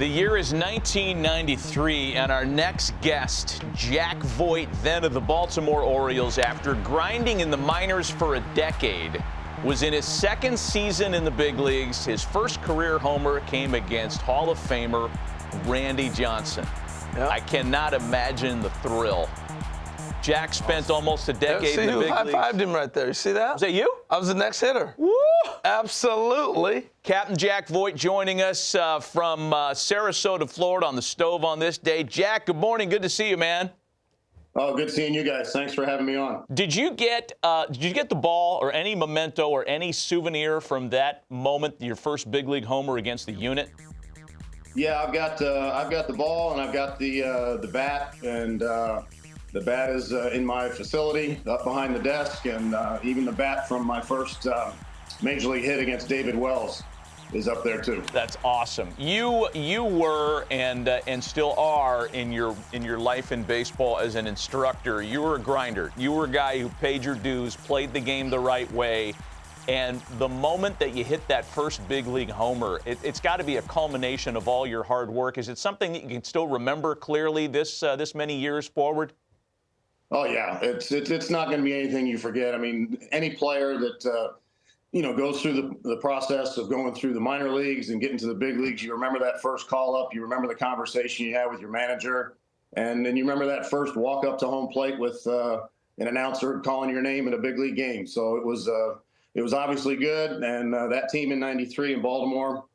The year is 1993, and our next guest, Jack Voigt, then of the Baltimore Orioles, after grinding in the minors for a decade, was in his second season in the big leagues. His first career homer came against Hall of Famer Randy Johnson. Yep. I cannot imagine the thrill. Jack spent almost a decade in the big leagues. High-fived him right there. You see that? Was that you? I was the next hitter. Woo! Absolutely. Captain Jack Voigt joining us from Sarasota, Florida on the stove on this day. Jack, good morning. Good to see you, man. Oh, good seeing you guys. Thanks for having me on. Did you get the ball or any memento or any souvenir from that moment, your first big league homer against the unit? Yeah, I've got the ball and I've got the bat, and the bat is in my facility up behind the desk, and even the bat from my first major league hit against David Wells is up there too. That's awesome. You were and still are in your life in baseball as an instructor. You were a grinder. You were a guy who paid your dues, played the game the right way. And the moment that you hit that first big league homer, it's got to be a culmination of all your hard work. Is it something that you can still remember clearly this many years forward? Oh yeah, it's not going to be anything you forget. I mean, any player that goes through the process of going through the minor leagues and getting to the big leagues, you remember that first call up, you remember the conversation you had with your manager, and then you remember that first walk up to home plate with an announcer calling your name in a big league game. So it was obviously good, and that team in '93 in Baltimore,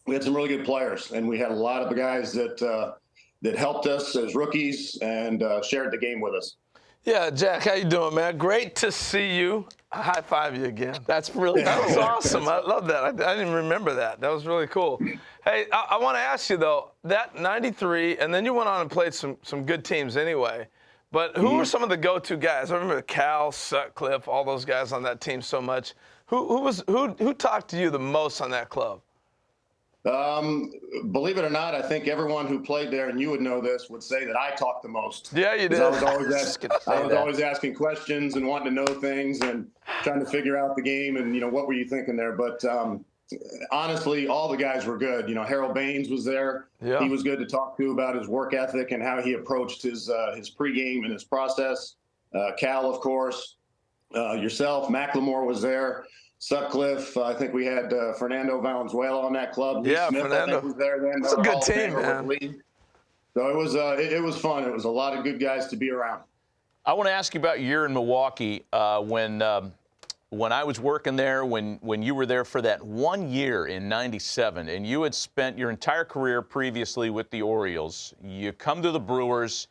we had some really good players, and we had a lot of the guys that helped us as rookies and shared the game with us. Yeah, Jack, how you doing, man? Great to see you. I high-five you again. That was awesome. I love that. I didn't remember that. That was really cool. Hey, I want to ask you, though, that '93, and then you went on and played some good teams anyway, but who were some of the go-to guys? I remember Cal, Sutcliffe, all those guys on that team so much. Who talked to you the most on that club? Believe it or not, I think everyone who played there, and you would know this, would say that I talked the most. Yeah, you did. I was always asking questions and wanting to know things and trying to figure out the game and, what were you thinking there? But honestly, all the guys were good. Harold Baines was there. Yeah. He was good to talk to about his work ethic and how he approached his pregame and his process. Cal, of course, yourself, McLemore was there. Sutcliffe, I think we had Fernando Valenzuela on that club. Yeah, Smith, Fernando. I think, was there then. That's a good team, man. So it was fun. It was a lot of good guys to be around. I want to ask you about your year in Milwaukee when I was working there, when you were there for that 1 year in '97, and you had spent your entire career previously with the Orioles. You come to the Brewers.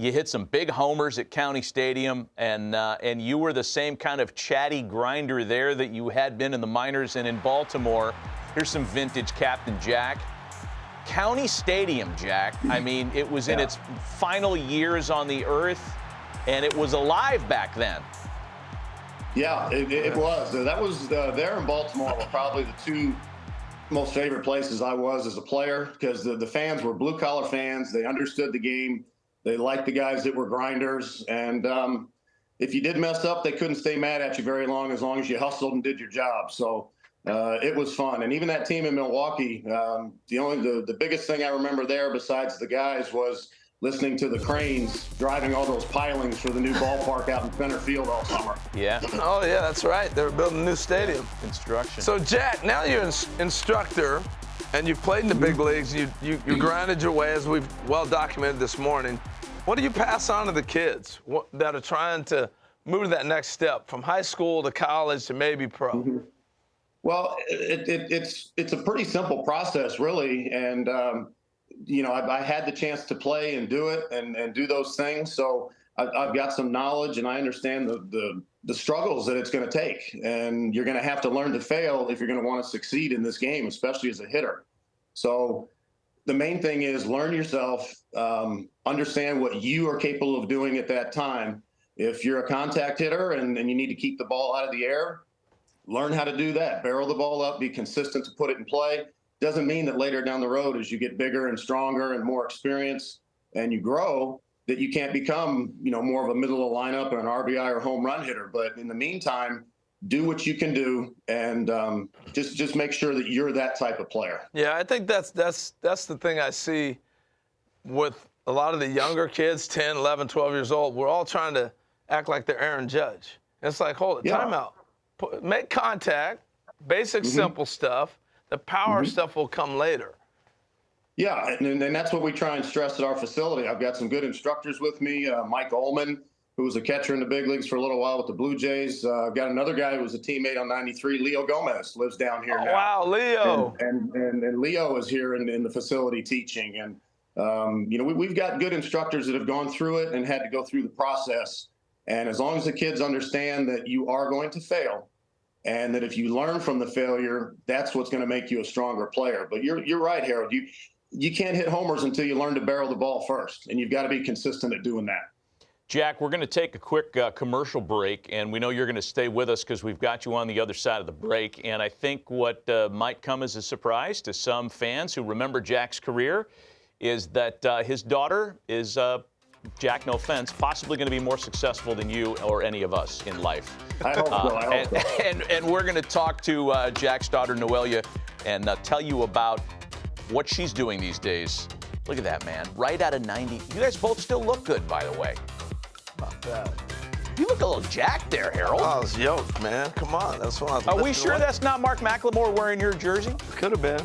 You hit some big homers at County Stadium, and you were the same kind of chatty grinder there that you had been in the minors and in Baltimore. Here's some vintage Captain Jack. County Stadium, Jack, I mean, it was in its final years on the earth, and it was alive back then. Yeah, it was. That was there in Baltimore were probably the two most favorite places I was as a player, because the fans were blue-collar fans. They understood the game. They liked the guys that were grinders, and if you did mess up, they couldn't stay mad at you very long as you hustled and did your job. So it was fun. And even that team in Milwaukee, the biggest thing I remember there besides the guys was listening to the cranes driving all those pilings for the new ballpark out in center field all summer. Yeah. Oh, yeah, that's right. They were building a new stadium. Construction. So, Jack, now you're an instructor, and you've played in the big leagues. You grinded your way, as we've well documented this morning. What do you pass on to the kids that are trying to move to that next step from high school to college to maybe pro? Mm-hmm. Well, it's a pretty simple process, really. And, I had the chance to play and do it and do those things. So I've got some knowledge, and I understand the struggles that it's going to take. And you're going to have to learn to fail if you're going to want to succeed in this game, especially as a hitter. So the main thing is learn yourself, understand what you are capable of doing at that time. If you're a contact hitter and you need to keep the ball out of the air, learn how to do that. Barrel the ball up, be consistent to put it in play. Doesn't mean that later down the road, as you get bigger and stronger and more experience and you grow, that you can't become, more of a middle of the lineup or an RBI or home run hitter. But in the meantime, do what you can do, and just make sure that you're that type of player. Yeah, I think that's the thing I see with a lot of the younger kids, 10, 11, 12 years old. We're all trying to act like they're Aaron Judge. It's like, hold it, Yeah. time out. Make contact, basic, simple stuff. The power stuff will come later. Yeah, and that's what we try and stress at our facility. I've got some good instructors with me. Mike Ullman, who was a catcher in the big leagues for a little while with the Blue Jays. I've got another guy who was a teammate on 93, Leo Gomez, lives down here now. Wow, Leo. And Leo is here in the facility teaching. And, we've got good instructors that have gone through it and had to go through the process. And as long as the kids understand that you are going to fail, and that if you learn from the failure, that's what's going to make you a stronger player. But you're right, Harold. You can't hit homers until you learn to barrel the ball first, and you've got to be consistent at doing that. Jack, we're going to take a quick commercial break, and we know you're going to stay with us because we've got you on the other side of the break. And I think what might come as a surprise to some fans who remember Jack's career is that his daughter is, Jack, no offense, possibly going to be more successful than you or any of us in life. I hope so. And we're going to talk to Jack's daughter, Noelia, and tell you about what she's doing these days. Look at that, man. Right out of 90. You guys both still look good, by the way. Not bad. You look a little jacked there, Harold. I was yoked, man. Come on. That's what I was Are we lifting sure weight. that's not Mark McLemore wearing your jersey? Could have been.